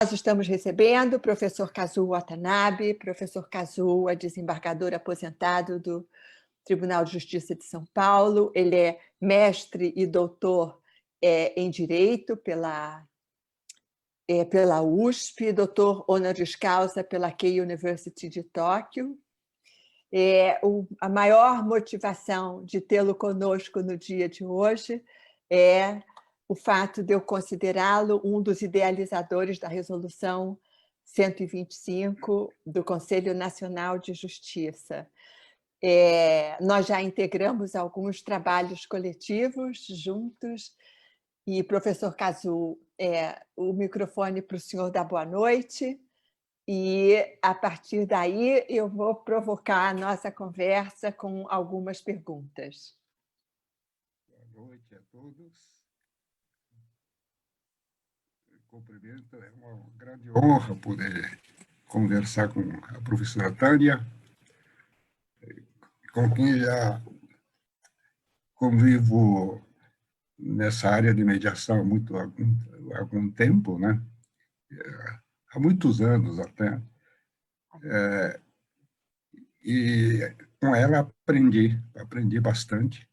Nós estamos recebendo o professor Kazuo Watanabe. Professor Kazuo é desembargador aposentado do Tribunal de Justiça de São Paulo. Ele é mestre e doutor em Direito pela USP, doutor honoris causa pela Keio University de Tóquio. A maior motivação de tê-lo conosco no dia de hoje é o fato de eu considerá-lo um dos idealizadores da Resolução 125 do Conselho Nacional de Justiça. Nós já integramos alguns trabalhos coletivos juntos, e, professor Kazuo, o microfone para o senhor dar boa noite, e, a partir daí, eu vou provocar a nossa conversa com algumas perguntas. Boa noite a todos. Cumprimento, é uma grande honra poder conversar com a professora Tânia, com quem já convivo nessa área de mediação há algum tempo, né? Há muitos anos até. E com ela aprendi bastante.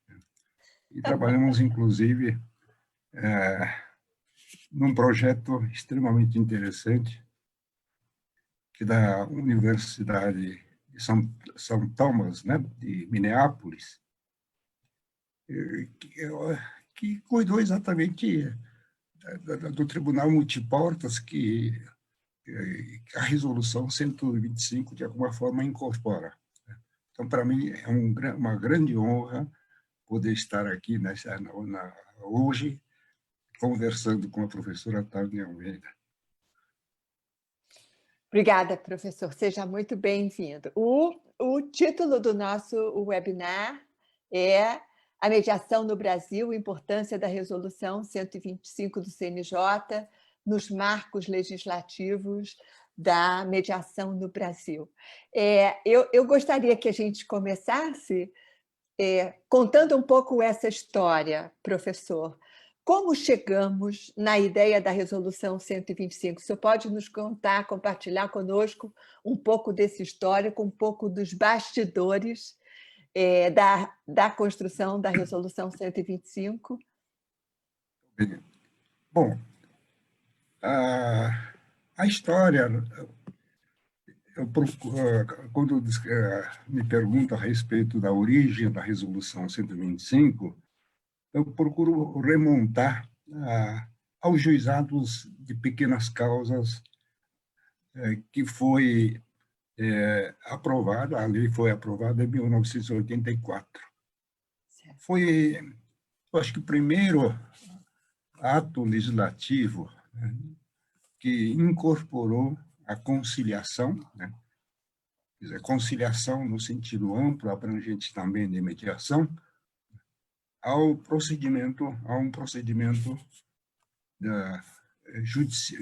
E trabalhamos, inclusive, num projeto extremamente interessante, que da Universidade de São Thomas, né, de Minneapolis, que cuidou exatamente do Tribunal Multiportas, que a Resolução 125, de alguma forma, incorpora. Então, para mim, é uma grande honra poder estar aqui hoje, conversando com a professora Tânia Almeida. Obrigada, professor. Seja muito bem-vindo. O título do nosso webinar é A Mediação no Brasil, Importância da Resolução 125 do CNJ nos marcos legislativos da mediação no Brasil. Eu gostaria que a gente começasse contando um pouco essa história, professor. Como chegamos na ideia da Resolução 125? O senhor pode nos contar, compartilhar conosco um pouco desse histórico, um pouco dos bastidores da construção da Resolução 125? Bom, a história, quando me perguntam a respeito da origem da Resolução 125, eu procuro remontar aos juizados de pequenas causas que foi aprovada, a lei foi aprovada em 1984. Foi, eu acho que o primeiro ato legislativo, né, que incorporou a conciliação, né? Quer dizer, conciliação no sentido amplo, abrangente também de mediação, a um procedimento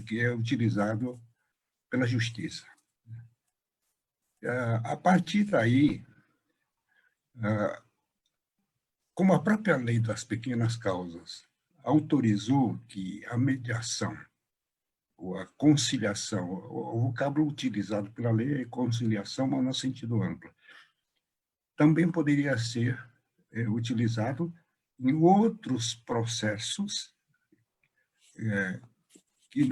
que é utilizado pela justiça. A partir daí, como a própria lei das pequenas causas autorizou que a mediação ou a conciliação, o vocábulo utilizado pela lei é conciliação, mas no sentido amplo, também poderia ser utilizado em outros processos que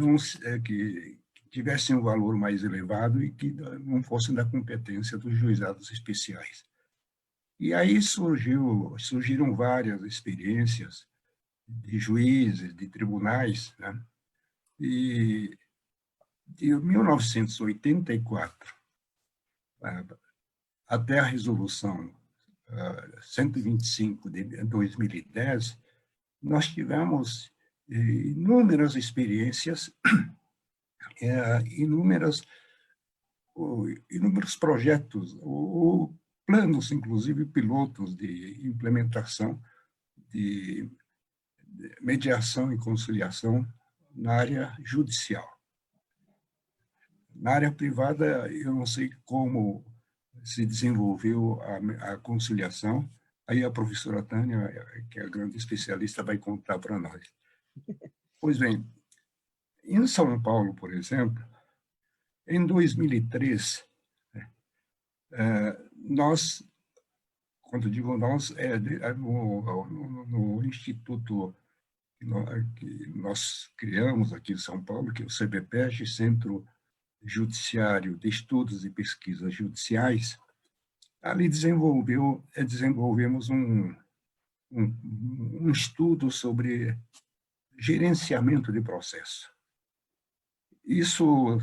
tivessem um valor mais elevado e que não fossem da competência dos juizados especiais. E aí surgiram várias experiências de juízes, de tribunais, né? E de 1984 até a Resolução 125 de 2010, nós tivemos inúmeras experiências, inúmeros projetos, ou planos, inclusive pilotos de implementação de mediação e conciliação na área judicial. Na área privada, eu não sei como se desenvolveu a conciliação. Aí a professora Tânia, que é a grande especialista, vai contar para nós. Pois bem, Em São Paulo, por exemplo, em 2003, nós, quando digo nós, no instituto que nós criamos aqui em São Paulo, que é o CBPEG, Centro Judiciário de Estudos e Pesquisas Judiciais, ali desenvolvemos um estudo sobre gerenciamento de processo. Isso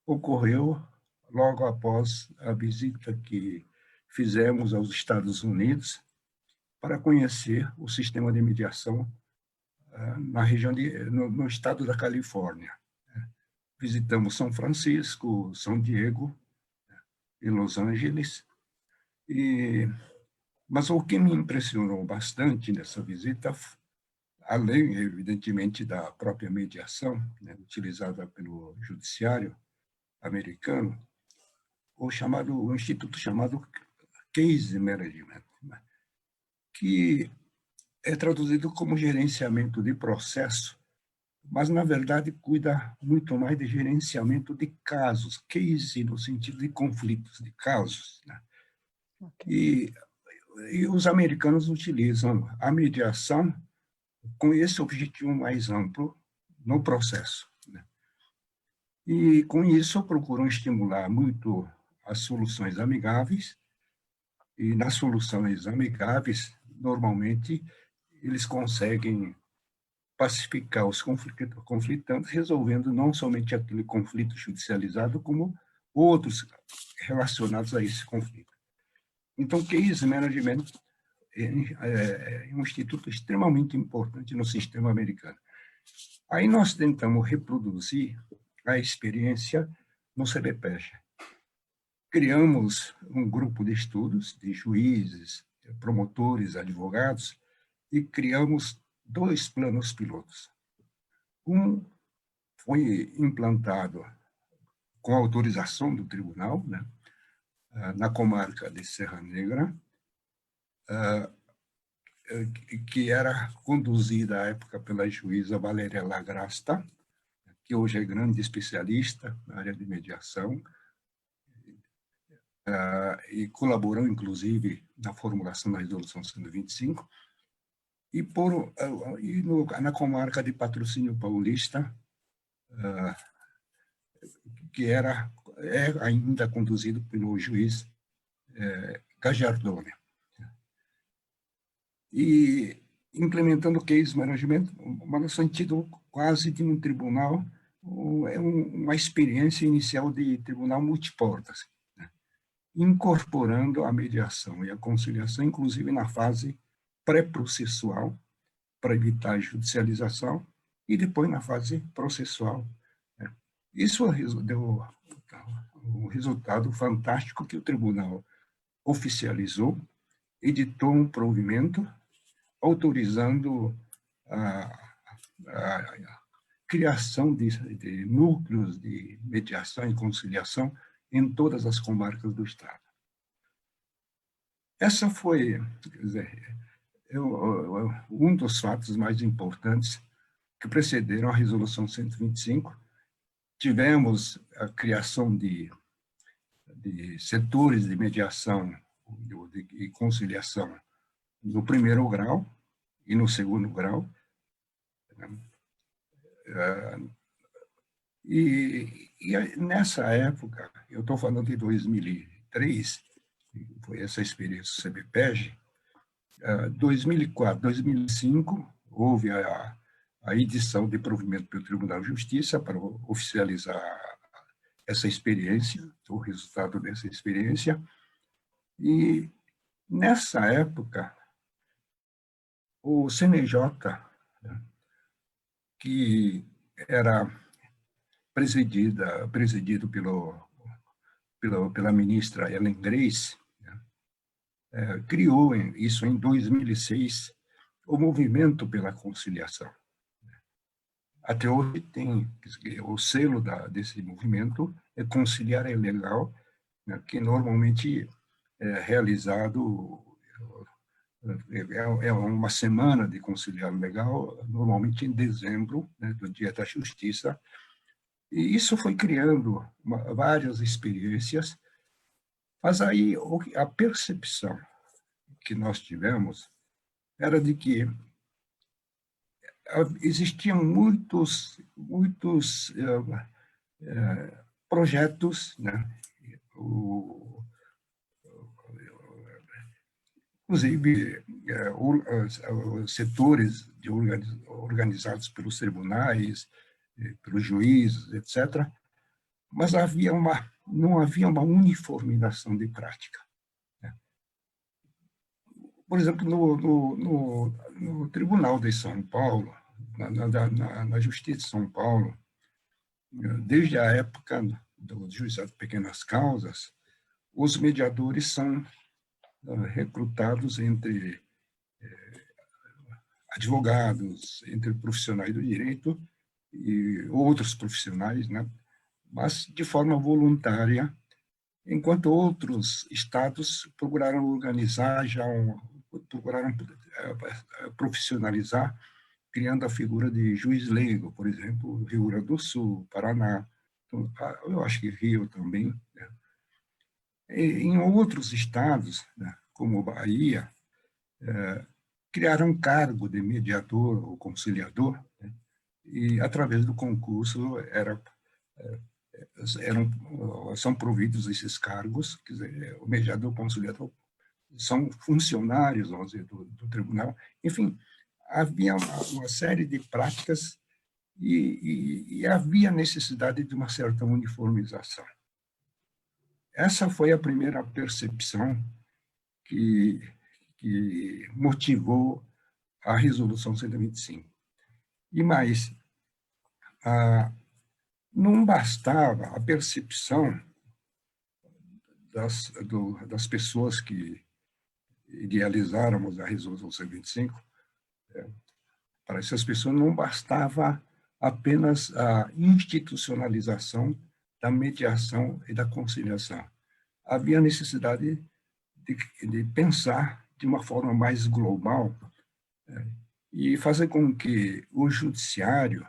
ocorreu logo após a visita que fizemos aos Estados Unidos para conhecer o sistema de mediação na região no estado da Califórnia. Visitamos São Francisco, São Diego e Los Angeles. Mas o que me impressionou bastante nessa visita, além, evidentemente, da própria mediação, né, utilizada pelo judiciário americano, o instituto chamado Case Management, né, que é traduzido como gerenciamento de processo, mas, na verdade, cuida muito mais de gerenciamento de casos, case no sentido de conflitos, de casos. Né? Okay. E os americanos utilizam a mediação com esse objetivo mais amplo no processo. Né? E, com isso, procuram estimular muito as soluções amigáveis, e nas soluções amigáveis, normalmente, eles conseguem pacificar os conflitantes, resolvendo não somente aquele conflito judicializado, como outros relacionados a esse conflito. Então, Case Management é um instituto extremamente importante no sistema americano. Aí nós tentamos reproduzir a experiência no CBPEG. Criamos um grupo de estudos de juízes, promotores, advogados, e criamos 2 planos pilotos. Um foi implantado com autorização do tribunal, né, na comarca de Serra Negra, que era conduzida à época pela juíza Valéria Lagrasta, que hoje é grande especialista na área de mediação, e colaborou, inclusive, na formulação da Resolução 125, na comarca de Patrocínio Paulista, que é ainda conduzido pelo juiz Gajardone. E implementando o case management, mas no sentido quase de um tribunal, é uma experiência inicial de tribunal multiportas, né? Incorporando a mediação e a conciliação, inclusive na fase pré-processual, para evitar a judicialização, e depois na fase processual. Né? Isso deu um resultado fantástico que o tribunal oficializou, editou um provimento autorizando a criação de núcleos de mediação e conciliação em todas as comarcas do Estado. Essa foi, quer dizer, um dos fatos mais importantes que precederam a Resolução 125. Tivemos a criação de setores de mediação e conciliação no primeiro grau e no segundo grau. E nessa época, eu estou falando de 2003, foi essa experiência do CBPEG, 2004, 2005, houve a edição de provimento pelo Tribunal de Justiça para oficializar essa experiência, o resultado dessa experiência. E, nessa época, o CNJ, que era presidido pela ministra Ellen Grace, criou, isso em 2006, o Movimento pela Conciliação. Até hoje tem o selo desse movimento é Conciliar é Legal, né, que normalmente é realizado É uma semana de conciliar legal, normalmente em dezembro, né, do Dia da Justiça, e isso foi criando várias experiências, mas aí a percepção que nós tivemos era de que existiam muitos projetos, né? Inclusive os setores organizados pelos tribunais, pelos juízes, etc., mas não havia uma uniformização de prática. Por exemplo, no Tribunal de São Paulo, na Justiça de São Paulo, desde a época do Juizado de Pequenas Causas, os mediadores são recrutados entre advogados, entre profissionais do direito e outros profissionais, né? Mas de forma voluntária, enquanto outros estados procuraram organizar procuraram profissionalizar, criando a figura de juiz leigo, por exemplo, Rio Grande do Sul, Paraná, eu acho que Rio também, né? Em outros estados, né, como Bahia, criaram um cargo de mediador ou conciliador, né, e através do concurso são providos esses cargos, quer dizer, o mediador, o conciliador são funcionários, vamos dizer, do tribunal. Enfim, havia uma série de práticas e havia necessidade de uma certa uniformização. Essa foi a primeira percepção que motivou a Resolução 125. E mais, não bastava a percepção das pessoas que idealizáramos a Resolução 125, para essas pessoas não bastava apenas a institucionalização da mediação e da conciliação. Havia necessidade de pensar de uma forma mais global e fazer com que o judiciário,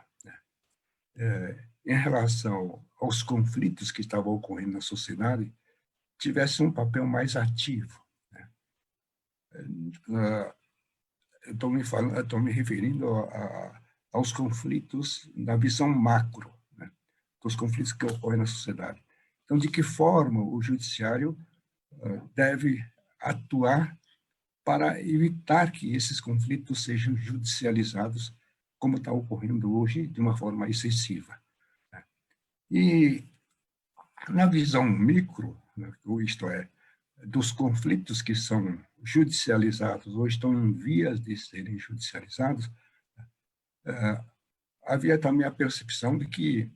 em relação aos conflitos que estavam ocorrendo na sociedade, tivesse um papel mais ativo. Estou me referindo aos conflitos na visão macro, né, dos conflitos que ocorrem na sociedade. Então, de que forma o judiciário deve atuar para evitar que esses conflitos sejam judicializados, como está ocorrendo hoje, de uma forma excessiva. E, na visão micro, né, isto é, dos conflitos que são judicializados ou estão em vias de serem judicializados, havia também a percepção de que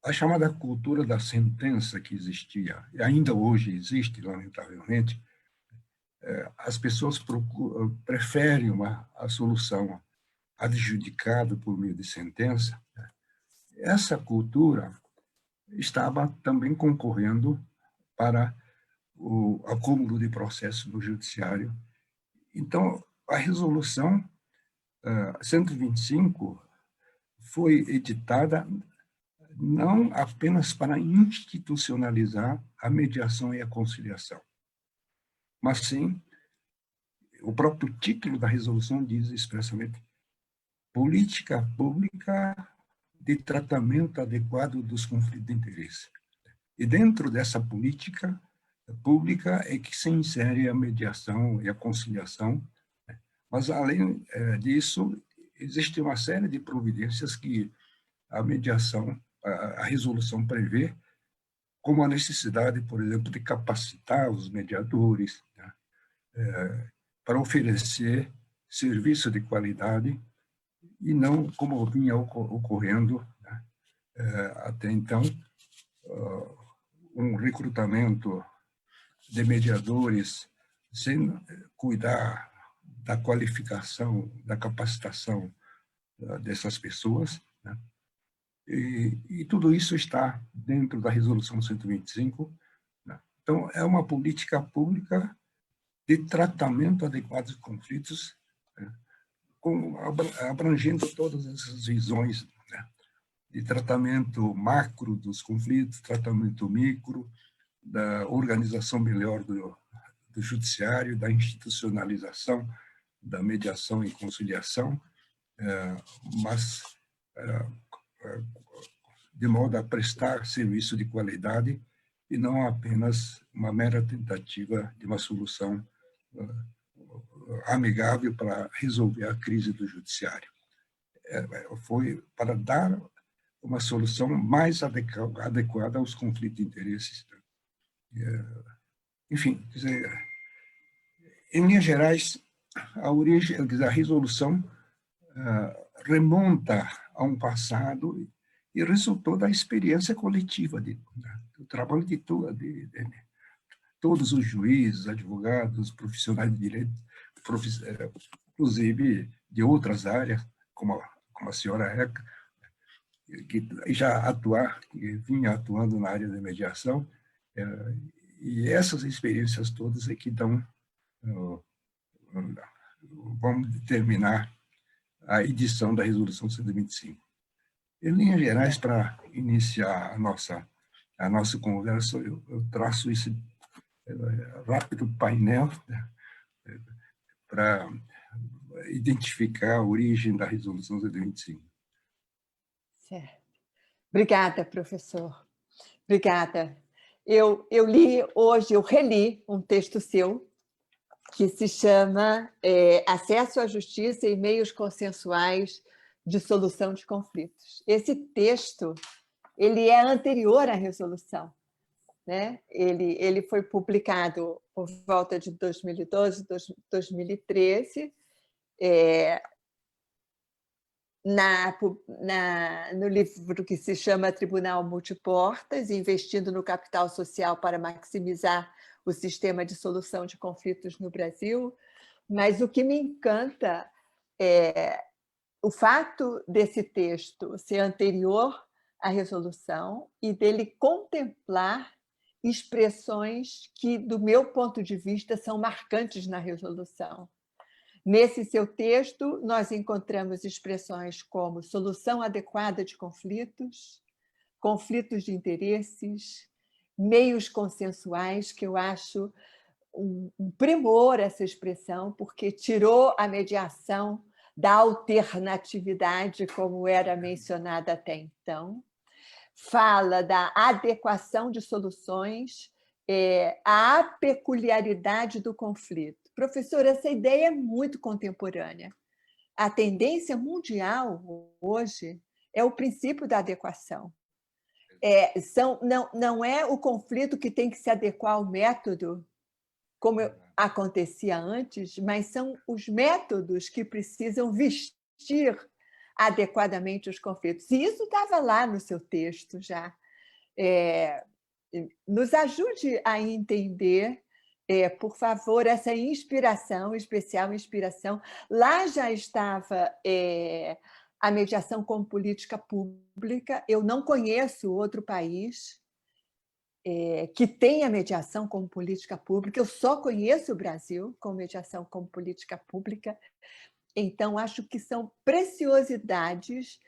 a chamada cultura da sentença que existia, e ainda hoje existe, lamentavelmente, as pessoas preferem a solução adjudicada por meio de sentença. Essa cultura estava também concorrendo para o acúmulo de processos no judiciário. Então, a resolução 125 foi editada não apenas para institucionalizar a mediação e a conciliação, mas sim, o próprio título da resolução diz expressamente política pública de tratamento adequado dos conflitos de interesse. E dentro dessa política pública é que se insere a mediação e a conciliação, mas além disso, existe uma série de providências que a mediação, a resolução prevê, como a necessidade, por exemplo, de capacitar os mediadores, né, para oferecer serviço de qualidade e não como vinha ocorrendo, né, até então, um recrutamento de mediadores sem cuidar da qualificação, da capacitação dessas pessoas, né? E tudo isso está dentro da Resolução 125. Né? Então, é uma política pública de tratamento adequado dos conflitos, abrangendo todas essas visões, né, de tratamento macro dos conflitos, tratamento micro, da organização melhor do judiciário, da institucionalização, da mediação e conciliação, mas de modo a prestar serviço de qualidade e não apenas uma mera tentativa de uma solução amigável para resolver a crise do judiciário. Foi para dar uma solução mais adequada aos conflitos de interesses. Enfim, quer dizer, em linhas gerais, a origem, a resolução remonta a um passado e resultou da experiência coletiva, do trabalho de todos os juízes, advogados, profissionais de direito, inclusive de outras áreas, como a senhora Eca, que vinha atuando na área da mediação, e essas experiências todas é que vão determinar a edição da Resolução 125. Em linhas gerais, para iniciar a nossa conversa, eu traço esse rápido painel, né, para identificar a origem da Resolução 125. Certo. Obrigada, professor. Obrigada. Eu li hoje, eu reli um texto seu, que se chama Acesso à Justiça e Meios Consensuais de Solução de Conflitos. Esse texto ele é anterior à resolução, né? Ele foi publicado por volta de 2012, 2013, no livro que se chama Tribunal Multiportas, investindo no capital social para maximizar o sistema de solução de conflitos no Brasil. Mas o que me encanta é o fato desse texto ser anterior à resolução e dele contemplar expressões que, do meu ponto de vista, são marcantes na resolução. Nesse seu texto, nós encontramos expressões como solução adequada de conflitos, conflitos de interesses, meios consensuais, que eu acho um primor essa expressão, porque tirou a mediação da alternatividade, como era mencionada até então. Fala da adequação de soluções à peculiaridade do conflito. Professor, essa ideia é muito contemporânea. A tendência mundial hoje é o princípio da adequação. Não é o conflito que tem que se adequar ao método, como acontecia antes, mas são os métodos que precisam vestir adequadamente os conflitos. E isso estava lá no seu texto já. Nos ajude a entender, por favor, essa inspiração, especial inspiração. Lá já estava a mediação como política pública. Eu não conheço outro país que tenha mediação como política pública. Eu só conheço o Brasil com mediação como política pública. Então, acho que são preciosidades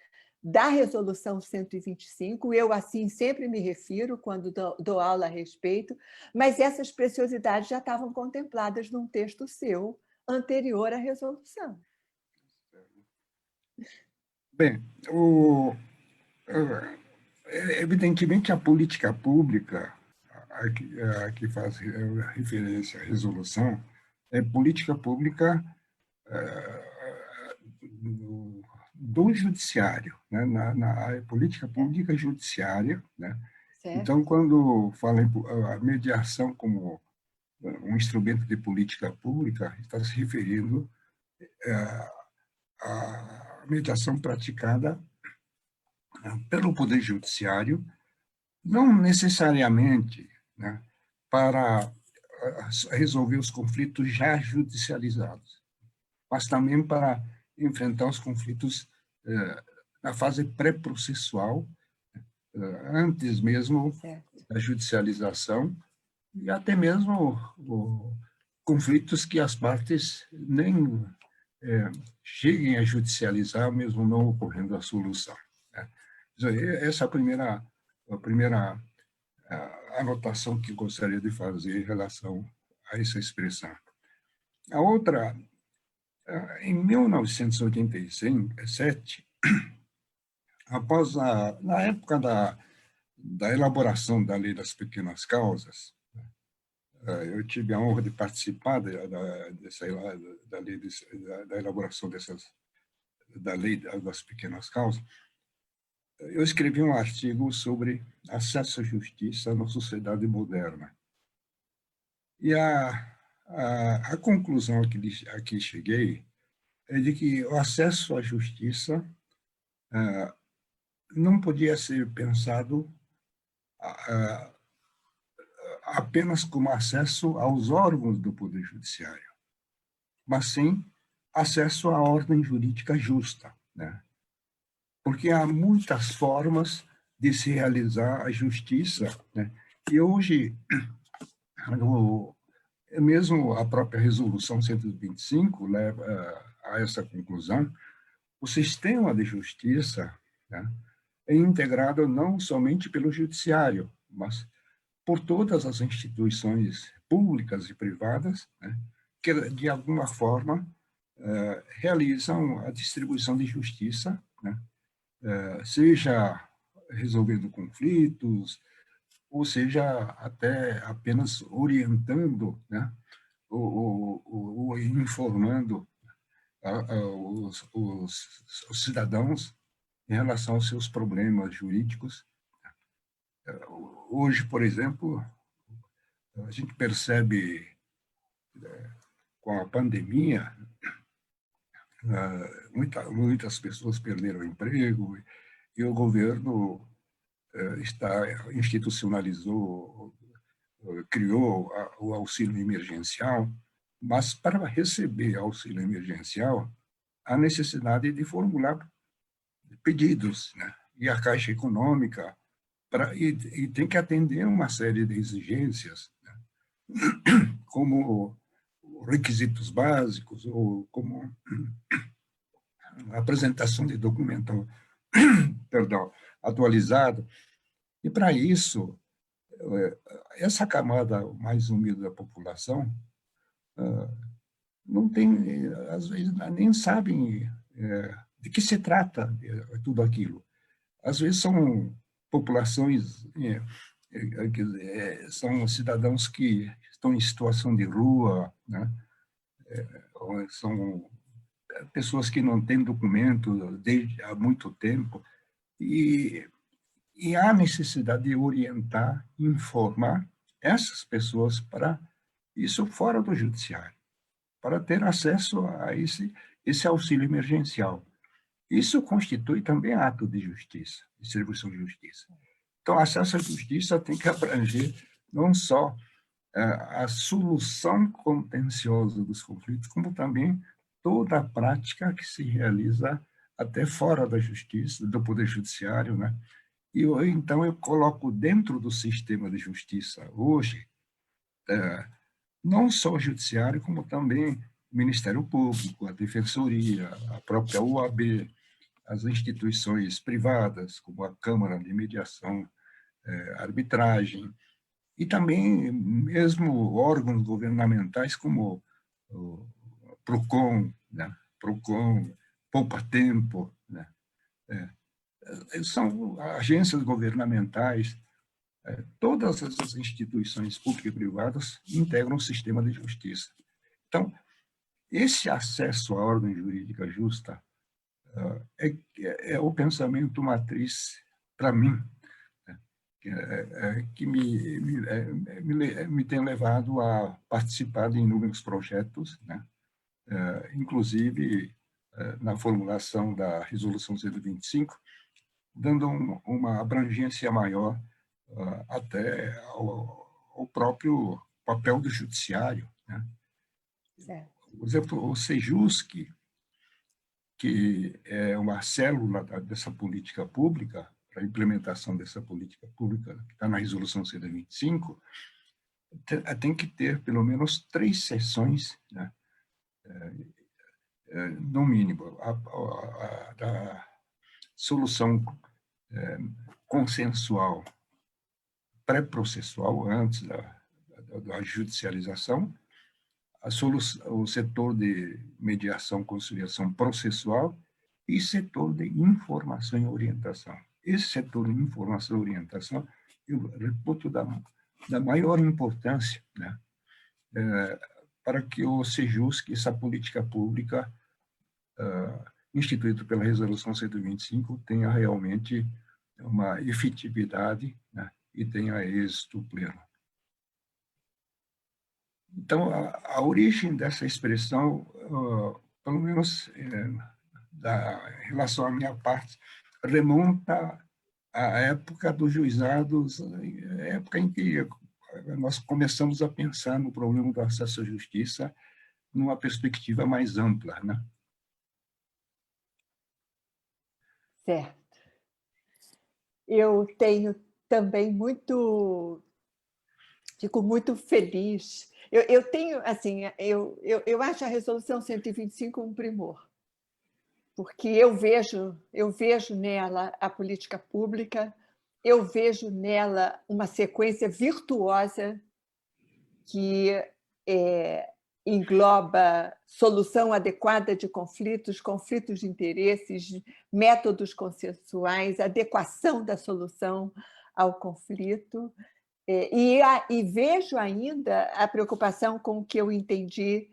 da Resolução 125, eu assim sempre me refiro quando dou aula a respeito, mas essas preciosidades já estavam contempladas num texto seu anterior à resolução. Bem, evidentemente a política pública, a que faz referência à resolução, é política pública do judiciário, né? na política pública judiciária, né? Então, quando fala em a mediação como um instrumento de política pública, está se referindo à mediação praticada pelo Poder Judiciário, não necessariamente, né, para resolver os conflitos já judicializados, mas também para enfrentar os conflitos na fase pré-processual, antes mesmo da judicialização, e até mesmo conflitos que as partes nem cheguem a judicializar, mesmo não ocorrendo a solução, né? Essa é a primeira anotação que gostaria de fazer em relação a essa expressão. A outra, em 1987, na época da elaboração da Lei das Pequenas Causas, eu tive a honra de participar da elaboração da Lei das Pequenas Causas. Eu escrevi um artigo sobre acesso à justiça na sociedade moderna. E a conclusão a que cheguei é de que o acesso à justiça não podia ser pensado apenas como acesso aos órgãos do Poder Judiciário, mas sim acesso à ordem jurídica justa, né? Porque há muitas formas de se realizar a justiça, né? E hoje, mesmo a própria Resolução 125 leva a essa conclusão, o sistema de justiça, né, é integrado não somente pelo judiciário, mas por todas as instituições públicas e privadas, né, que, de alguma forma, realizam a distribuição de justiça, né, seja resolvendo conflitos, ou seja, até apenas orientando, né, ou informando os cidadãos em relação aos seus problemas jurídicos. Hoje, por exemplo, a gente percebe com a pandemia, muitas pessoas perderam o emprego e o governo institucionalizou, criou o auxílio emergencial, mas para receber auxílio emergencial, há necessidade de formular pedidos, né? E a Caixa Econômica e tem que atender uma série de exigências, né? Como requisitos básicos ou como apresentação de documento, perdão, atualizado. E para isso, essa camada mais humilde da população não tem, às vezes, nem sabem de que se trata tudo aquilo. Às vezes são populações, são cidadãos que estão em situação de rua, né? São pessoas que não têm documento desde há muito tempo, e há necessidade de orientar, informar essas pessoas para isso fora do judiciário, para ter acesso a esse auxílio emergencial. Isso constitui também ato de justiça, distribuição de justiça. Então, acesso à justiça tem que abranger não só a solução contenciosa dos conflitos, como também toda a prática que se realiza até fora da justiça, do poder judiciário, né? E então eu coloco dentro do sistema de justiça hoje não só o judiciário, como também o Ministério Público, a Defensoria, a própria OAB, as instituições privadas, como a Câmara de Mediação, Arbitragem, e também mesmo órgãos governamentais como o PROCON, né? PROCON, Poupa Tempo, né? São agências governamentais, todas essas instituições públicas e privadas integram o sistema de justiça. Então, esse acesso à ordem jurídica justa é o pensamento matriz, para mim, que me tem levado a participar de inúmeros projetos, né? Inclusive na formulação da Resolução 125, dando uma abrangência maior até ao próprio papel do judiciário, né? Por exemplo, o Sejusc, que é uma célula dessa política pública, para a implementação dessa política pública, que está na Resolução 125, tem que ter pelo menos 3 sessões, né, no mínimo, da solução consensual pré-processual, antes da judicialização, o setor de mediação, conciliação processual e setor de informação e orientação. Esse setor de informação e orientação, eu reputo da maior importância, né, para que o SEJUSC, essa política pública instituída pela Resolução 125, tenha realmente uma efetividade, né, e tenha êxito pleno. Então, a origem dessa expressão, pelo menos em relação à minha parte, remonta à época dos juizados, época em que nós começamos a pensar no problema do acesso à justiça numa perspectiva mais ampla, né? Certo. Eu tenho também fico muito feliz. Eu tenho, assim, eu acho a Resolução 125 um primor, porque eu vejo nela a política pública, eu vejo nela uma sequência virtuosa que engloba solução adequada de conflitos, conflitos de interesses, métodos consensuais, adequação da solução ao conflito. E vejo ainda a preocupação com o que eu entendi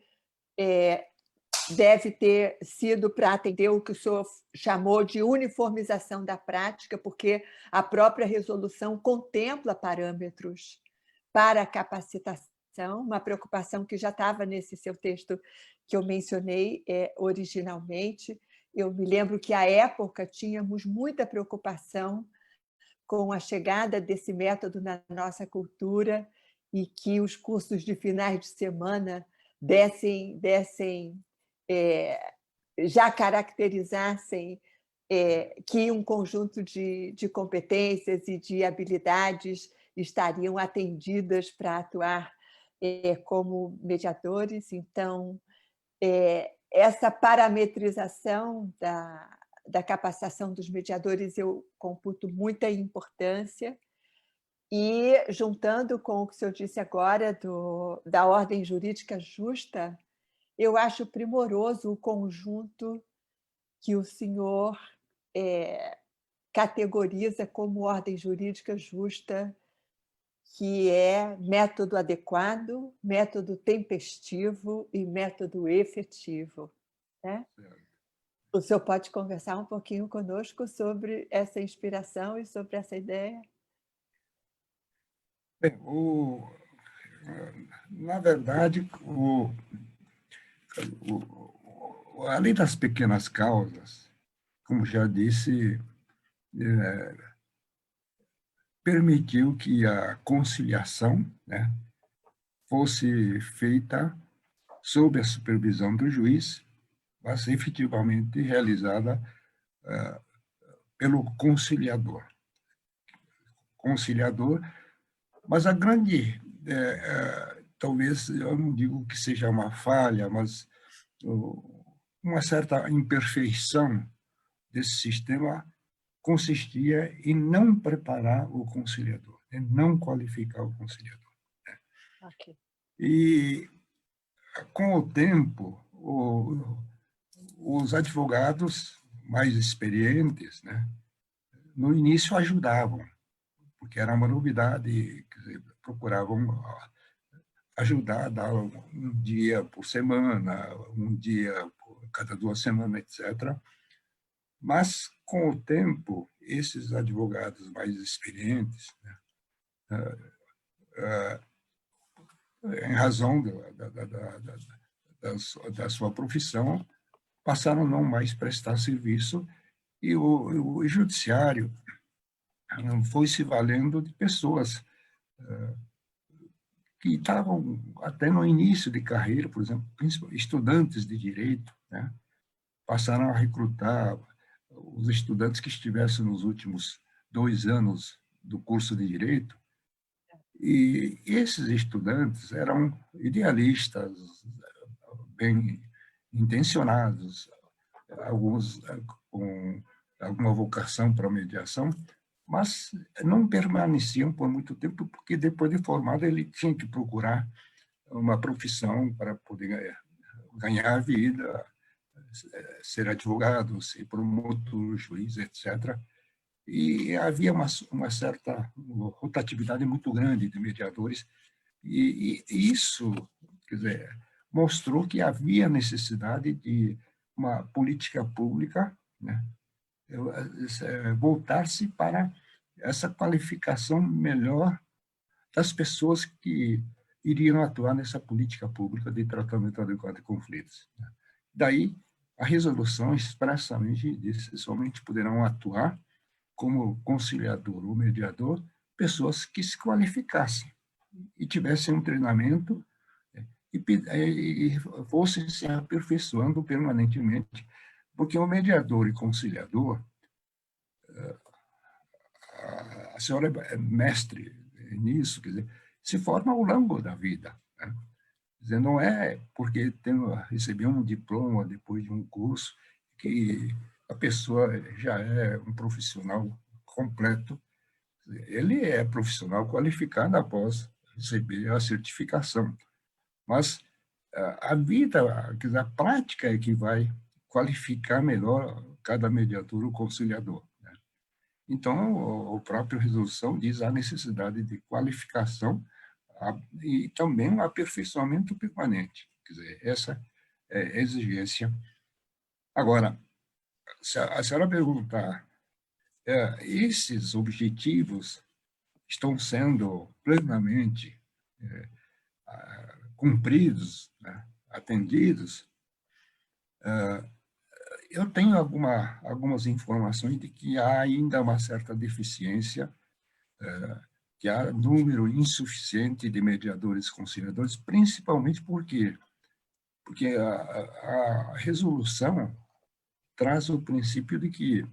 deve ter sido para atender o que o senhor chamou de uniformização da prática, porque a própria resolução contempla parâmetros para a capacitação, uma preocupação que já estava nesse seu texto que eu mencionei originalmente. Eu me lembro que, à época, tínhamos muita preocupação com a chegada desse método na nossa cultura e que os cursos de finais de semana já caracterizassem que um conjunto de competências e de habilidades estariam atendidas para atuar como mediadores. Então, essa parametrização da capacitação dos mediadores eu computo muita importância, e juntando com o que o senhor disse agora da ordem jurídica justa, eu acho primoroso o conjunto que o senhor categoriza como ordem jurídica justa, que é método adequado, método tempestivo e método efetivo, né? O senhor pode conversar um pouquinho conosco sobre essa inspiração e sobre essa ideia? Bem, na verdade, além das pequenas causas, como já disse, permitiu que a conciliação, né, fosse feita sob a supervisão do juiz, mas efetivamente realizada pelo conciliador. Mas a grande, talvez, eu não digo que seja uma falha, mas uma certa imperfeição desse sistema consistia em não preparar o conciliador, em não qualificar o conciliador. Okay. E, com o tempo, os advogados mais experientes, né, no início ajudavam, porque era uma novidade, quer dizer, procuravam ajudar, dar um dia por semana, um dia cada 2 semanas, etc. Mas, com o tempo, esses advogados mais experientes, né, em razão da sua profissão, passaram a não mais prestar serviço, e o judiciário foi se valendo de pessoas que estavam até no início de carreira, por exemplo, estudantes de direito, né, passaram a recrutar os estudantes que estivessem nos últimos 2 anos do curso de direito, E esses estudantes eram idealistas, bem intencionados, alguns com alguma vocação para a mediação, mas não permaneciam por muito tempo, porque depois de formado ele tinha que procurar uma profissão para poder ganhar a vida, ser advogado, ser promotor, juiz, etc. E havia uma certa rotatividade muito grande de mediadores, e isso, quer dizer, mostrou que havia necessidade de uma política pública, né, voltar-se para essa qualificação melhor das pessoas que iriam atuar nessa política pública de tratamento adequado de conflitos. Daí, a resolução expressamente disse: somente poderão atuar como conciliador ou mediador pessoas que se qualificassem e tivessem um treinamento e fossem se aperfeiçoando permanentemente, porque o mediador e conciliador, a senhora é mestre nisso, quer dizer, se forma ao longo da vida, né? Quer dizer, não é porque recebeu um diploma depois de um curso que a pessoa já é um profissional completo. Ele é profissional qualificado após receber a certificação, mas a vida, quer dizer, a prática é que vai qualificar melhor cada mediador ou conciliador, né? Então, o próprio resolução diz a necessidade de qualificação e também um aperfeiçoamento permanente. Quer dizer, essa é a exigência. Agora, se a senhora perguntar, esses objetivos estão sendo plenamente cumpridos, né, atendidos, eu tenho algumas informações de que há ainda uma certa deficiência, que há número insuficiente de mediadores e conciliadores, principalmente porque a resolução traz o princípio de que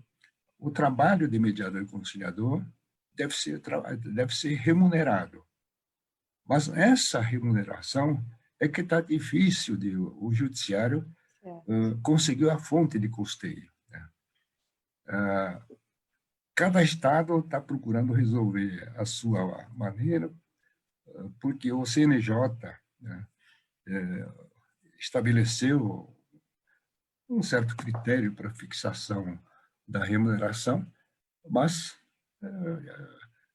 o trabalho de mediador e conciliador deve ser remunerado. Mas essa remuneração é que está difícil de o judiciário conseguir a fonte de custeio, né? Cada estado está procurando resolver a sua maneira, porque o CNJ, né, estabeleceu um certo critério para fixação da remuneração, mas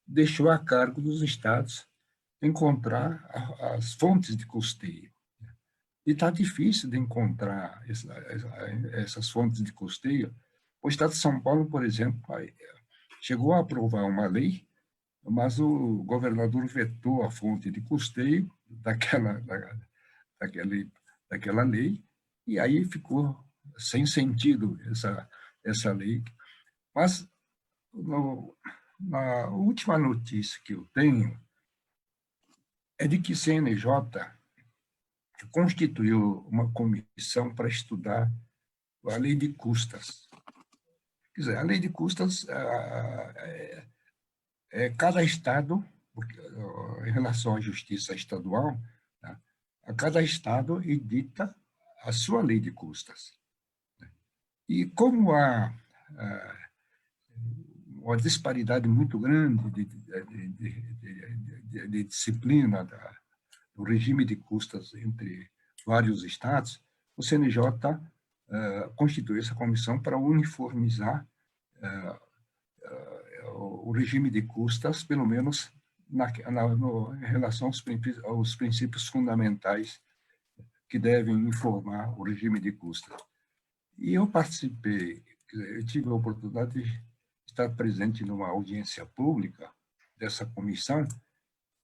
deixou a cargo dos estados encontrar as fontes de custeio. E está difícil de encontrar essas fontes de custeio. O Estado de São Paulo, por exemplo, chegou a aprovar uma lei, mas o governador vetou a fonte de custeio daquela lei, e aí ficou sem sentido essa lei. Mas, na última notícia que eu tenho, é de que CNJ constituiu uma comissão para estudar a lei de custas. Quer dizer, a lei de custas cada estado, em relação à justiça estadual, né, a cada estado edita a sua lei de custas. E como há uma disparidade muito grande de disciplina do regime de custas entre vários estados, o CNJ constituiu essa comissão para uniformizar o regime de custas, pelo menos em relação aos princípios fundamentais que devem informar o regime de custas. E eu participei, eu tive a oportunidade de estar presente numa audiência pública dessa comissão,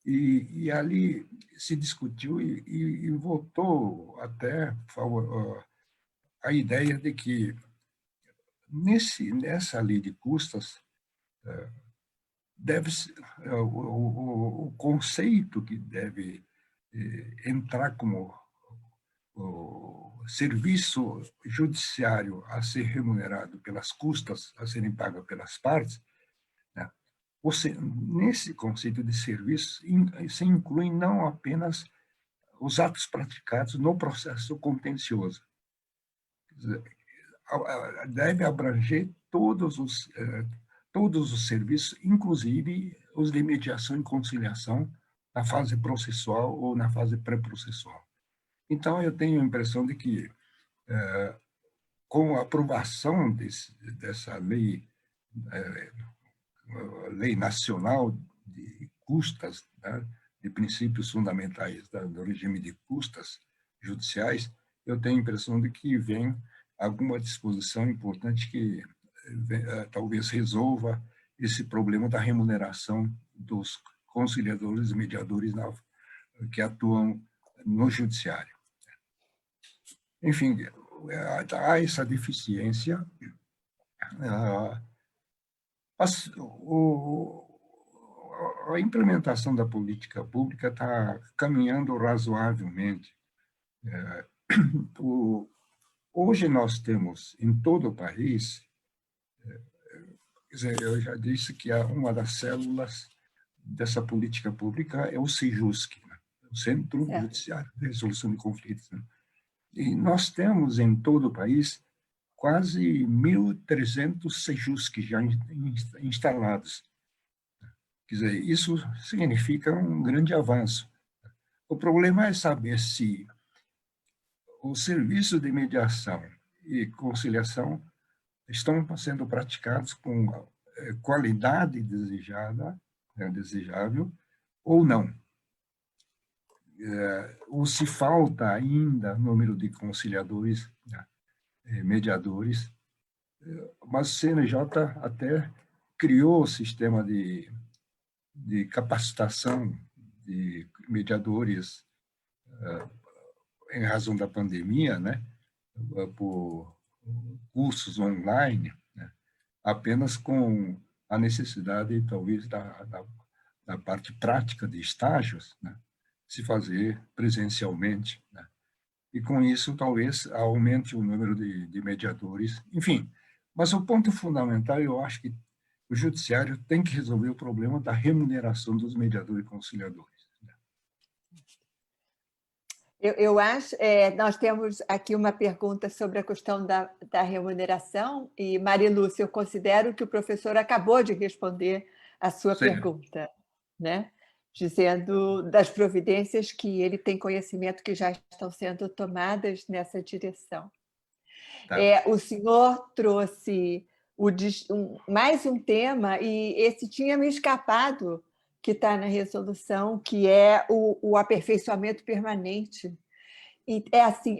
e ali se discutiu e votou até a ideia de que nessa lei de custas o conceito que deve entrar como o serviço judiciário a ser remunerado pelas custas a serem pagas pelas partes, né, nesse conceito de serviço, se inclui não apenas os atos praticados no processo contencioso. Quer dizer, deve abranger todos os serviços, inclusive os de mediação e conciliação, na fase processual ou na fase pré-processual. Então, eu tenho a impressão de que, com a aprovação dessa lei, lei nacional de custas, né, de princípios fundamentais do regime de custas judiciais, eu tenho a impressão de que vem alguma disposição importante que talvez resolva esse problema da remuneração dos conciliadores e mediadores que atuam no judiciário. Enfim, há essa deficiência. A implementação da política pública está caminhando razoavelmente. Hoje nós temos, em todo o país, quer dizer, eu já disse que uma das células dessa política pública é o CEJUSC, né? O Centro Judiciário de Resolução de Conflitos. Né? E nós temos em todo o país quase 1.300 CEJUSC já instalados. Quer dizer, isso significa um grande avanço. O problema é saber se o serviço de mediação e conciliação estão sendo praticados com qualidade desejável ou não. Ou se falta ainda número de conciliadores, mediadores, mas o CNJ até criou o sistema de capacitação de mediadores em razão da pandemia, né, por cursos online, né, apenas com a necessidade, talvez, da parte prática de estágios, né, se fazer presencialmente, né, e com isso talvez aumente o número de mediadores, enfim. Mas o ponto fundamental, eu acho que o judiciário tem que resolver o problema da remuneração dos mediadores e conciliadores. Eu acho, nós temos aqui uma pergunta sobre a questão da remuneração, e, Marilúcia, eu considero que o professor acabou de responder a sua pergunta, né? Dizendo das providências que ele tem conhecimento que já estão sendo tomadas nessa direção. Tá. O senhor trouxe mais um tema, e esse tinha me escapado, que está na resolução, que é o aperfeiçoamento permanente. E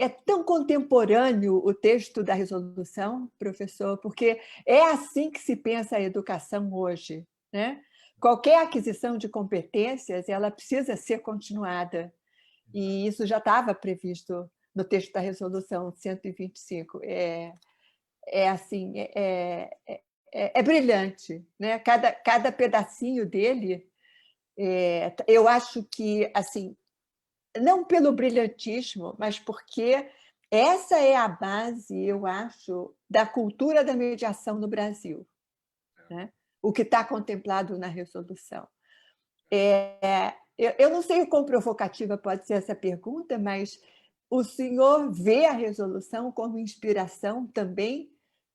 é tão contemporâneo o texto da resolução, professor, porque é assim que se pensa a educação hoje, né? Qualquer aquisição de competências, ela precisa ser continuada, e isso já estava previsto no texto da resolução 125. É brilhante, né? Cada pedacinho dele. Eu acho que, assim, não pelo brilhantismo, mas porque essa é a base, eu acho, da cultura da mediação no Brasil, né? O que está contemplado na resolução. Eu não sei o quão provocativa pode ser essa pergunta, mas o senhor vê a resolução como inspiração também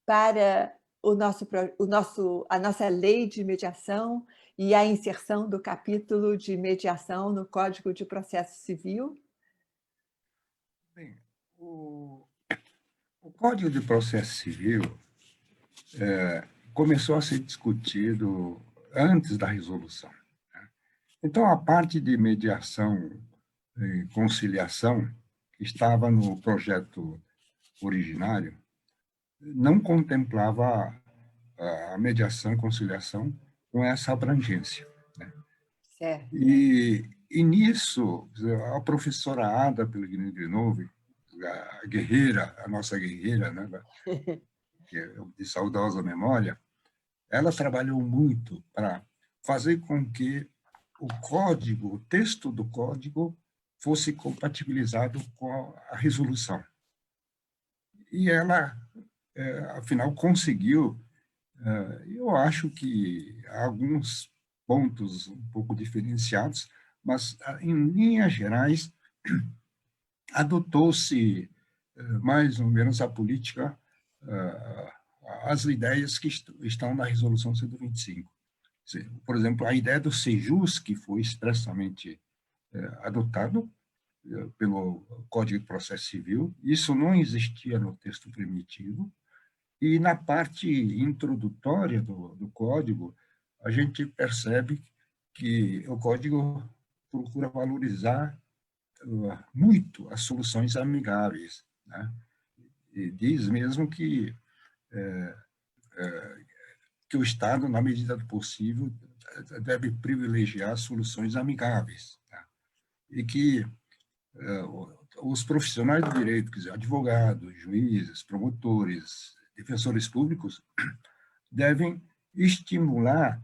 para a nossa lei de mediação e a inserção do capítulo de mediação no Código de Processo Civil? Bem, o Código de Processo Civil começou a ser discutido antes da resolução. Né? Então, a parte de mediação e conciliação que estava no projeto originário não contemplava a mediação e conciliação com essa abrangência. Né? Certo. E nisso, a professora Ada Pellegrini Grinove, a guerreira, a nossa guerreira, né, de saudosa memória, ela trabalhou muito para fazer com que o texto do código fosse compatibilizado com a resolução. E ela, afinal, conseguiu. Eu acho que alguns pontos um pouco diferenciados, mas, em linhas gerais, adotou-se mais ou menos a política, as ideias que estão na Resolução 125. Por exemplo, a ideia do SEJUS, que foi expressamente adotado pelo Código de Processo Civil, isso não existia no texto primitivo, e na parte introdutória do Código, a gente percebe que o Código procura valorizar muito as soluções amigáveis, né? E diz mesmo que o Estado, na medida do possível, deve privilegiar soluções amigáveis, tá? E que os profissionais do direito, quer dizer, advogados, juízes, promotores, defensores públicos, devem estimular,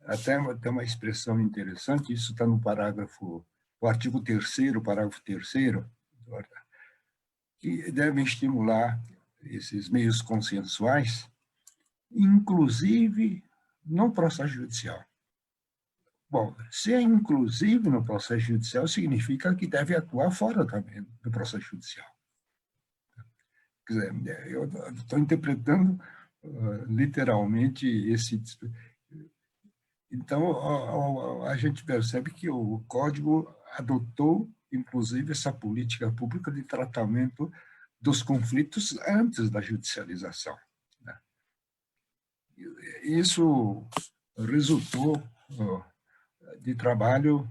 até tem uma expressão interessante, isso está no parágrafo, o artigo 3º, parágrafo 3º, que devem estimular esses meios consensuais, inclusive no processo judicial. Bom, se é inclusive no processo judicial, significa que deve atuar fora também do processo judicial. Quer dizer, eu estou interpretando literalmente esse... Então, a gente percebe que o Código adotou, inclusive, essa política pública de tratamento dos conflitos antes da judicialização, né? Isso resultou de trabalho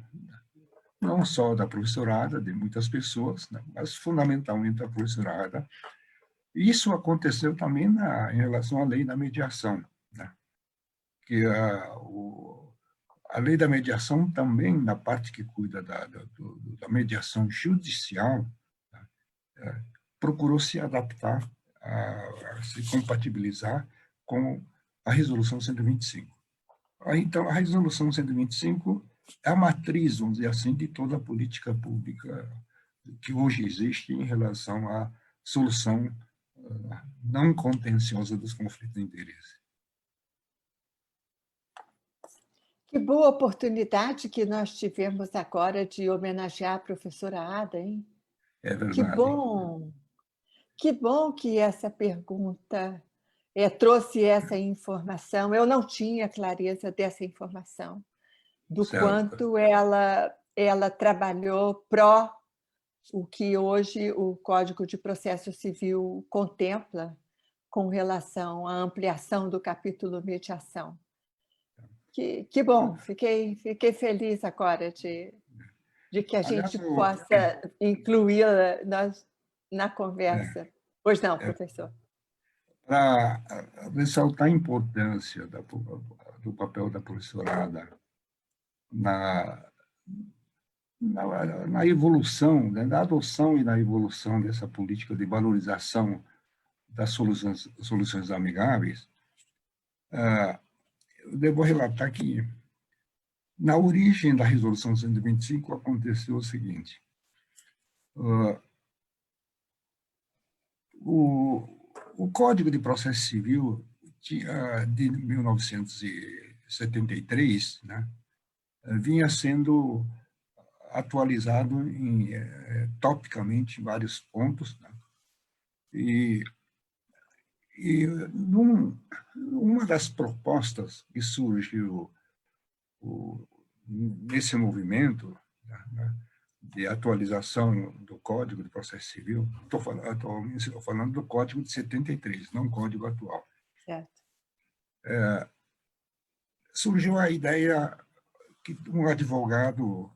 não só da professorada, de muitas pessoas, né, mas fundamentalmente da professorada. Isso aconteceu também em relação à lei da mediação, né, que a lei da mediação também, na parte que cuida da mediação judicial, tá, procurou se adaptar, a se compatibilizar com a Resolução 125. Então, a Resolução 125 é a matriz, vamos dizer assim, de toda a política pública que hoje existe em relação à solução não contenciosa dos conflitos de interesse. Que boa oportunidade que nós tivemos agora de homenagear a professora Ada, hein? É verdade. Que bom! Que bom que essa pergunta trouxe essa informação. Eu não tinha clareza dessa informação, do Certo. quanto ela trabalhou pró o que hoje o Código de Processo Civil contempla com relação à ampliação do capítulo mediação. Que bom, fiquei feliz agora de que a Aliás, gente possa incluí-la na conversa. Pois não, professor. Para ressaltar a importância do papel da professorada na evolução, né, na adoção e na evolução dessa política de valorização das soluções amigáveis, eu devo relatar que, na origem da Resolução 125, aconteceu o seguinte: o Código de Processo Civil de 1973, né, vinha sendo atualizado topicamente em vários pontos, né? E uma das propostas que surgiu nesse movimento, né, de atualização do Código de Processo Civil, estou falando do Código de 73, não o Código atual. Certo. Surgiu a ideia que um advogado,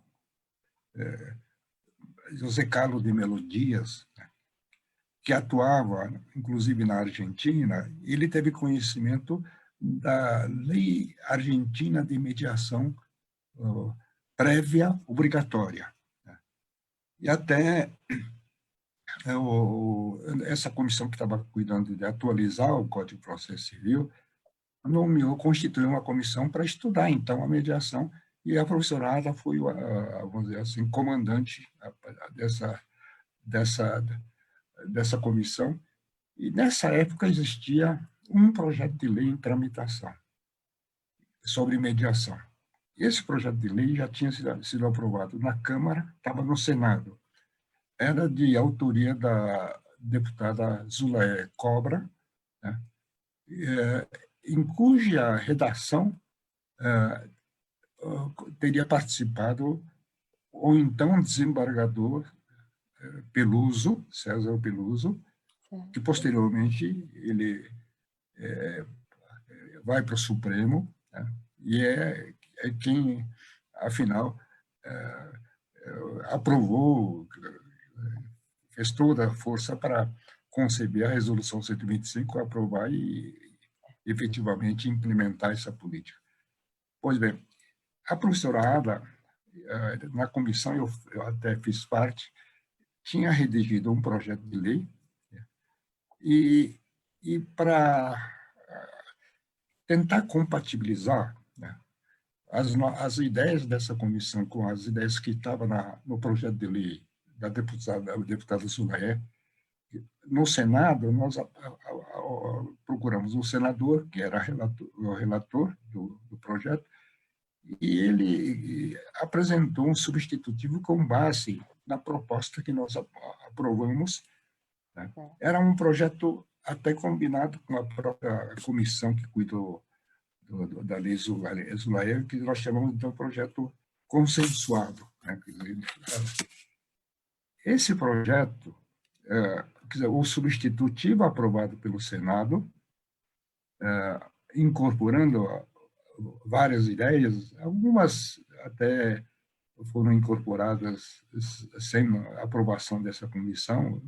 José Carlos de Melo Dias, né, que atuava, inclusive, na Argentina, ele teve conhecimento da Lei Argentina de Mediação Prévia Obrigatória. Né? E até essa comissão que estava cuidando de atualizar o Código de Processo Civil constituiu uma comissão para estudar, então, a mediação, e a professorada foi, vamos dizer assim, comandante dessa comissão. E, nessa época, existia um projeto de lei em tramitação sobre mediação. Esse projeto de lei já tinha sido aprovado na Câmara, estava no Senado. Era de autoria da deputada Zulaé Cobra, né? Em cuja redação teria participado o então desembargador Peluso, César Peluso, que posteriormente ele vai para o Supremo, né? E é quem, afinal, aprovou, fez toda a força para conceber a Resolução 125, aprovar e efetivamente implementar essa política. Pois bem, a professora Ada, na comissão, eu até fiz parte, tinha redigido um projeto de lei, né? E para tentar compatibilizar, né, as ideias dessa comissão com as ideias que estavam no projeto de lei da deputada Zulaé, no Senado, nós procuramos um senador, que era o relator do projeto, e ele apresentou um substitutivo com base na proposta que nós aprovamos, né? Era um projeto até combinado com a própria comissão que cuidou da lei Zulaé, que nós chamamos de um projeto consensuado, né? Esse projeto, quer dizer, o substitutivo aprovado pelo Senado, incorporando várias ideias, algumas até foram incorporadas sem aprovação dessa comissão.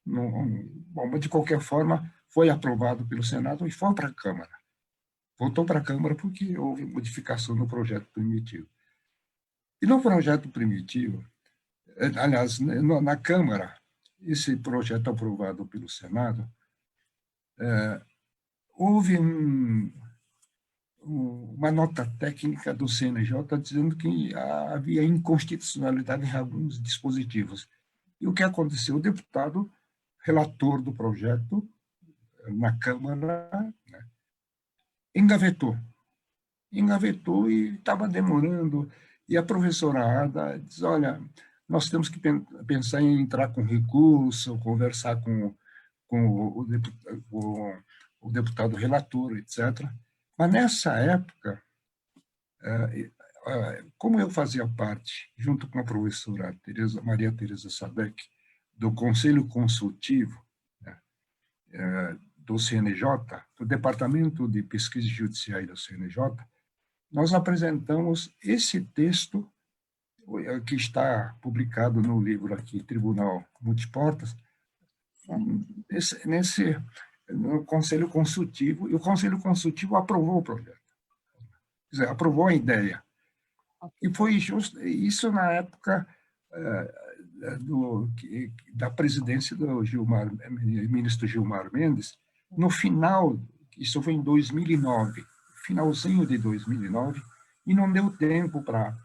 Bom, de qualquer forma, foi aprovado pelo Senado e foi para a Câmara. Voltou para a Câmara porque houve modificação no projeto primitivo. E no projeto primitivo, aliás, na Câmara, esse projeto aprovado pelo Senado, houve uma nota técnica do CNJ dizendo que havia inconstitucionalidade em alguns dispositivos. E o que aconteceu? O deputado, relator do projeto, na Câmara, né, engavetou e estava demorando. E a professora Ada diz, olha, nós temos que pensar em entrar com recurso, conversar com o deputado relator, etc. Mas, nessa época, como eu fazia parte, junto com a professora Maria Tereza Sabeck, do Conselho Consultivo, né, do CNJ, do Departamento de Pesquisa Judiciária do CNJ, nós apresentamos esse texto, que está publicado no livro aqui, Tribunal Multiportas, no Conselho Consultivo, e o Conselho Consultivo aprovou o projeto. Quer dizer, aprovou a ideia. E foi isso na época da presidência do ministro Gilmar Mendes, no final, isso foi em 2009, finalzinho de 2009, e não deu tempo para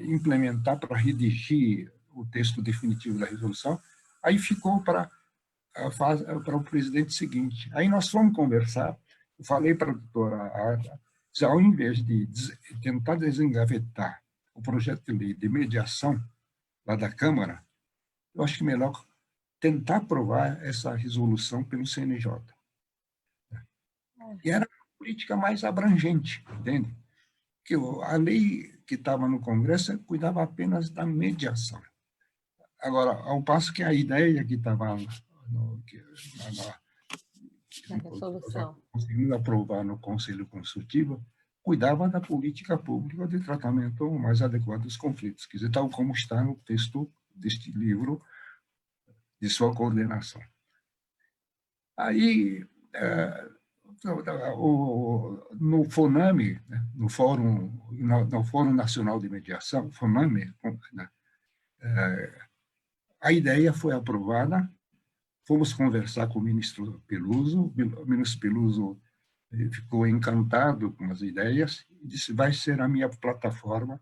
implementar, para redigir o texto definitivo da resolução, aí ficou para o presidente seguinte. Aí nós fomos conversar, eu falei para a doutora Ada, ao invés de tentar desengavetar o projeto de lei de mediação lá da Câmara, eu acho que é melhor tentar aprovar essa resolução pelo CNJ. E era uma política mais abrangente, entende? Que a lei que estava no Congresso cuidava apenas da mediação. Agora, ao passo que a ideia que estava na resolução, conseguindo aprovar no Conselho Consultivo, cuidava da política pública de tratamento mais adequado dos conflitos, quer dizer, tal como está no texto deste livro, de sua coordenação. Aí, no FONAME, né, no Fórum Nacional de Mediação, FONAME, né, a ideia foi aprovada, fomos conversar com o ministro Peluso ficou encantado com as ideias e disse, vai ser a minha plataforma.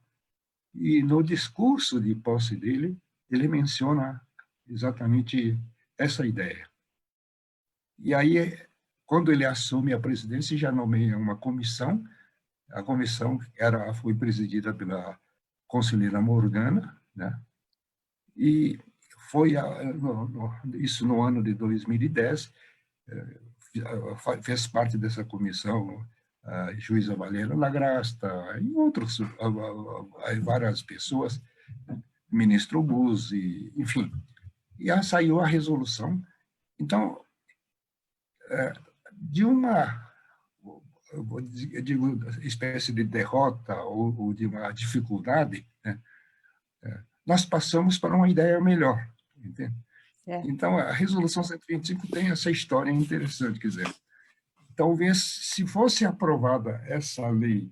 E no discurso de posse dele, ele menciona exatamente essa ideia. E aí, quando ele assume a presidência, já nomeia uma comissão A comissão foi presidida pela conselheira Morgana, né? E foi isso no ano de 2010, fez parte dessa comissão a juíza Valéria Lagrasta e outros, várias pessoas, ministro Buzzi, enfim. E saiu a resolução. Então, de uma, eu digo, espécie de derrota ou de uma dificuldade, né, nós passamos para uma ideia melhor, entende? Então, a Resolução 125 tem essa história interessante, quer dizer, talvez, se fosse aprovada essa lei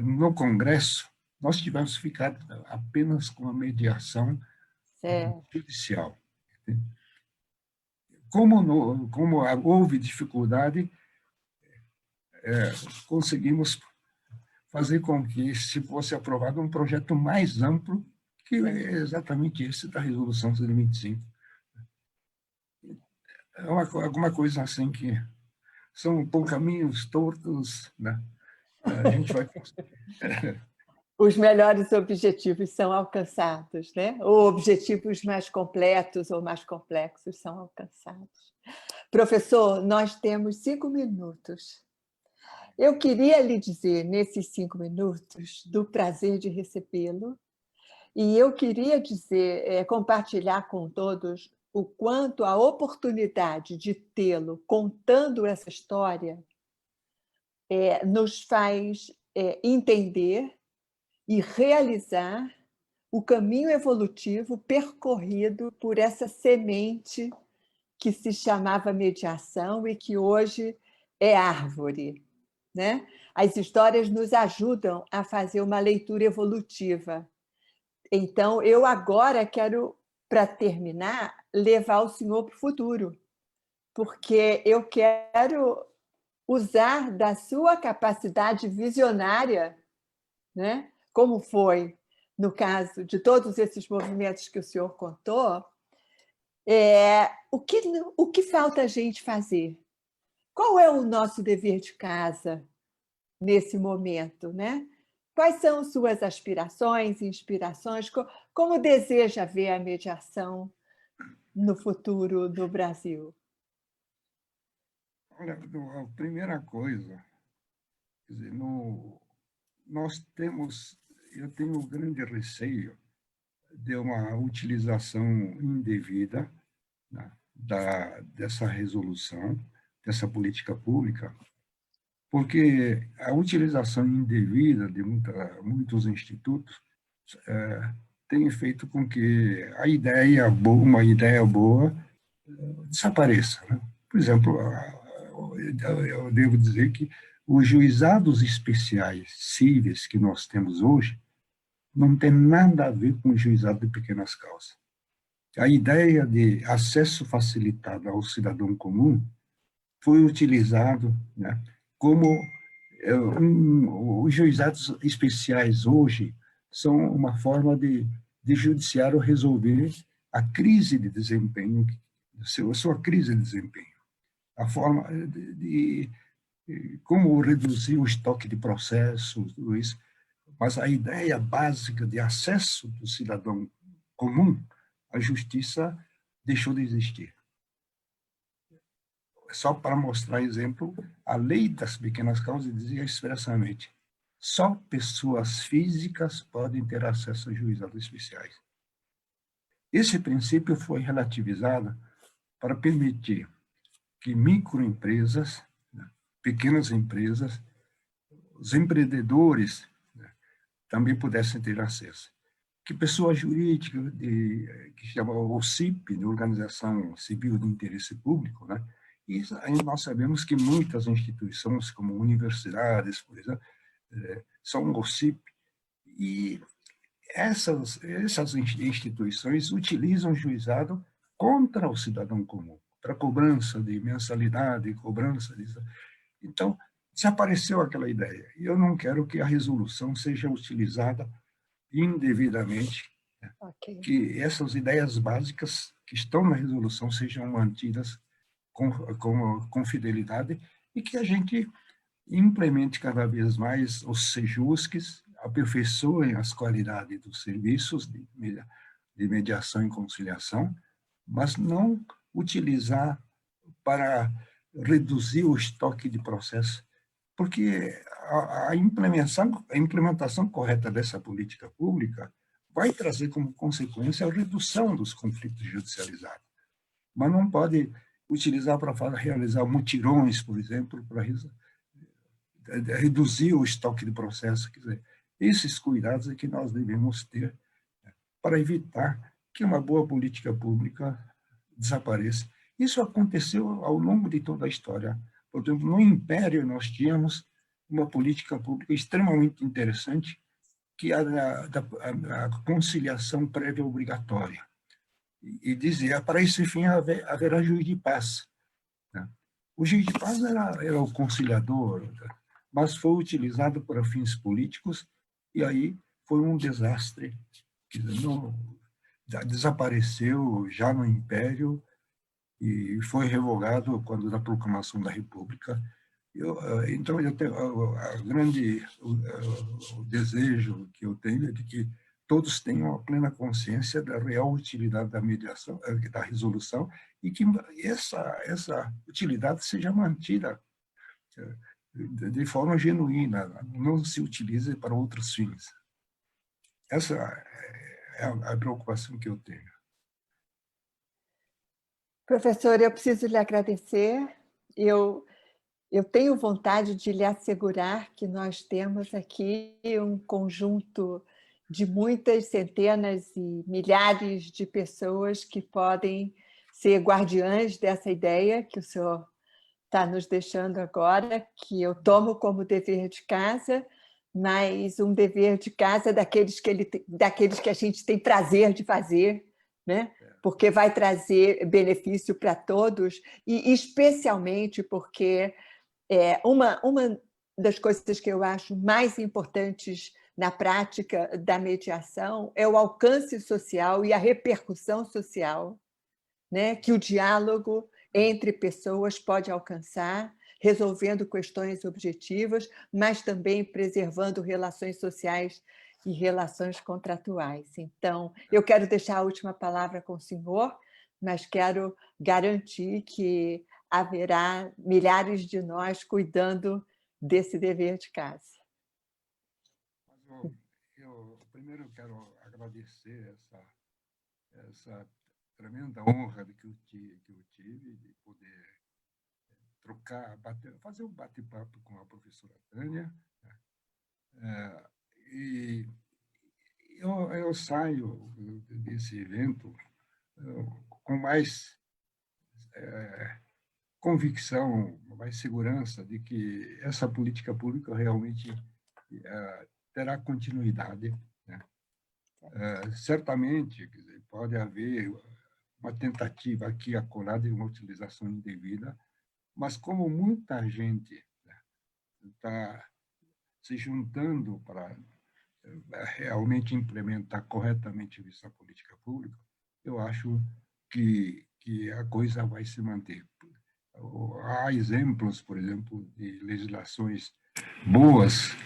no Congresso, nós tivéssemos ficado apenas com a mediação judicial. Entende? Como houve dificuldade, conseguimos fazer com que se fosse aprovado um projeto mais amplo, que é exatamente esse da Resolução 125. É alguma coisa assim que são caminhos tortos, né? A gente vai... Os melhores objetivos são alcançados, né? Ou objetivos mais completos ou mais complexos são alcançados. Professor, nós temos 5 minutos. Eu queria lhe dizer, nesses 5 minutos, do prazer de recebê-lo, e eu queria dizer, compartilhar com todos o quanto a oportunidade de tê-lo contando essa história nos faz entender e realizar o caminho evolutivo percorrido por essa semente que se chamava mediação e que hoje é árvore, né? As histórias nos ajudam a fazer uma leitura evolutiva. Então, eu agora quero, para terminar, levar o senhor para o futuro, porque eu quero usar da sua capacidade visionária, né? Como foi no caso de todos esses movimentos que o senhor contou, o que falta a gente fazer? Qual é o nosso dever de casa nesse momento, né? Quais são suas aspirações, inspirações? Como deseja ver a mediação no futuro do Brasil? Olha, a primeira coisa, quer dizer, eu tenho um grande receio de uma utilização indevida, né, dessa resolução, dessa política pública, porque a utilização indevida de muitos institutos tem feito com que uma ideia boa desapareça, né? Por exemplo, eu devo dizer que os juizados especiais cíveis que nós temos hoje não tem nada a ver com o juizado de pequenas causas. A ideia de acesso facilitado ao cidadão comum foi utilizado, né, como os juizados especiais hoje são uma forma de judiciário resolver a crise de desempenho, a sua crise de desempenho, a forma de como reduzir o estoque de processos, tudo isso. Mas a ideia básica de acesso do cidadão comum à justiça deixou de existir. Só para mostrar exemplo, a lei das pequenas causas dizia expressamente: só pessoas físicas podem ter acesso a juizados especiais. Esse princípio foi relativizado para permitir que microempresas, pequenas empresas, os empreendedores também pudessem ter acesso. Que pessoa jurídica, que chama OCIP, de Organização Civil de Interesse Público, né? E aí nós sabemos que muitas instituições, como universidades, por exemplo, são OCIP, e essas instituições utilizam o juizado contra o cidadão comum, para cobrança de mensalidade, cobrança disso. Então, desapareceu aquela ideia. E eu não quero que a resolução seja utilizada indevidamente, né? Okay. Que essas ideias básicas que estão na resolução sejam mantidas com fidelidade e que a gente implemente cada vez mais os sejusques, aperfeiçoem as qualidades dos serviços de mediação e conciliação, mas não utilizar para reduzir o estoque de processo, porque a implementação correta dessa política pública vai trazer como consequência a redução dos conflitos judicializados, mas não pode utilizar para realizar mutirões, por exemplo, para reduzir o estoque de processo. Quer dizer, esses cuidados é que nós devemos ter para evitar que uma boa política pública desapareça. Isso aconteceu ao longo de toda a história. Por exemplo, no Império nós tínhamos uma política pública extremamente interessante, que era a conciliação prévia obrigatória. E dizia, para esse fim haverá juiz de paz. O juiz de paz era o conciliador, mas foi utilizado para fins políticos, e aí foi um desastre, que desapareceu já no Império e foi revogado quando da proclamação da República. Então, eu tenho o desejo que eu tenho é de que todos tenham a plena consciência da real utilidade da mediação, da resolução, e que essa utilidade seja mantida de forma genuína, não se utilize para outros fins. Essa é a preocupação que eu tenho. Professor, eu preciso lhe agradecer. Eu tenho vontade de lhe assegurar que nós temos aqui um conjunto de muitas centenas e milhares de pessoas que podem ser guardiãs dessa ideia que o senhor está nos deixando agora, que eu tomo como dever de casa, mas um dever de casa daqueles que a gente tem prazer de fazer, né? Porque vai trazer benefício para todos, e especialmente porque uma das coisas que eu acho mais importantes na prática da mediação é o alcance social e a repercussão social, né, que o diálogo entre pessoas pode alcançar, resolvendo questões objetivas, mas também preservando relações sociais e relações contratuais. Então, eu quero deixar a última palavra com o senhor, mas quero garantir que haverá milhares de nós cuidando desse dever de casa. Eu primeiro quero agradecer essa tremenda honra que eu tive de poder trocar, fazer um bate-papo com a professora Tânia. E eu saio desse evento com mais convicção, mais segurança de que essa política pública realmente terá continuidade, né? Certamente, quer dizer, pode haver uma tentativa aqui acolá de uma utilização indevida, mas como muita gente está se juntando para realmente implementar corretamente essa política pública, eu acho que a coisa vai se manter. Há exemplos, por exemplo, de legislações boas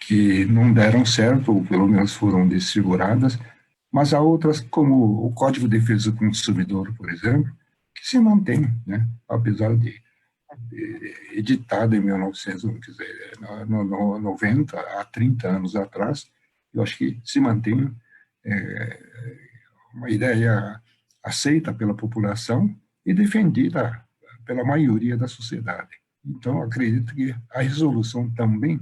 que não deram certo, ou pelo menos foram desfiguradas, mas há outras, como o Código de Defesa do Consumidor, por exemplo, que se mantém, né? Apesar de editado em 1990, há 30 anos atrás, eu acho que se mantém uma ideia aceita pela população e defendida pela maioria da sociedade. Então, acredito que a resolução também,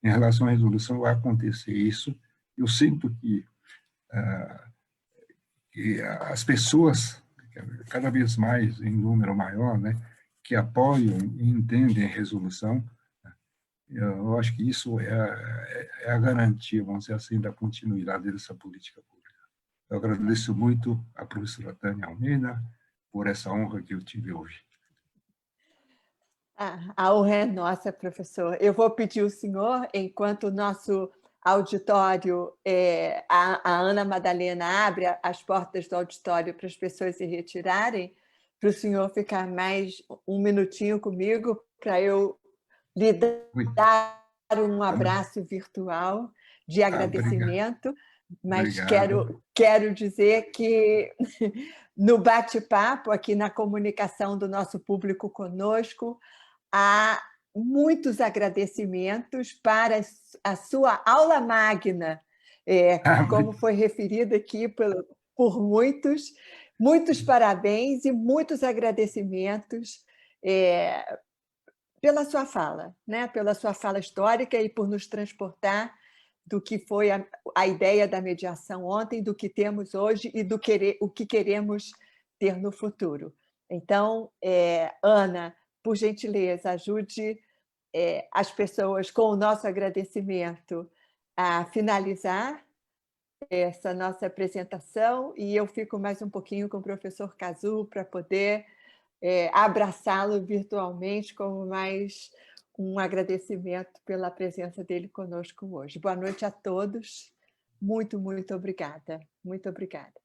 em relação à resolução, vai acontecer isso. Eu sinto que as pessoas, cada vez mais, em número maior, né, que apoiam e entendem a resolução, eu acho que isso é a garantia, vamos dizer assim, da continuidade dessa política pública. Eu agradeço muito à professora Tânia Almeida por essa honra que eu tive hoje. A honra é nossa, professor. Eu vou pedir ao senhor, enquanto o nosso auditório, a Ana Madalena abre as portas do auditório para as pessoas se retirarem, para o senhor ficar mais um minutinho comigo, para eu lhe Muito. dar um abraço virtual de Obrigado. agradecimento, mas Obrigado. quero dizer que no bate-papo, aqui na comunicação do nosso público conosco, há muitos agradecimentos para a sua aula magna, como Muito. foi referido aqui por muitos. Muitos parabéns e muitos agradecimentos, pela sua fala, né? Pela sua fala histórica e por nos transportar do que foi a ideia da mediação ontem, do que temos hoje e o que queremos ter no futuro. Então, Ana, por gentileza, ajude as pessoas com o nosso agradecimento a finalizar essa nossa apresentação e eu fico mais um pouquinho com o professor Cazu para poder abraçá-lo virtualmente como mais um agradecimento pela presença dele conosco hoje. Boa noite a todos. Muito, muito obrigada. Muito obrigada.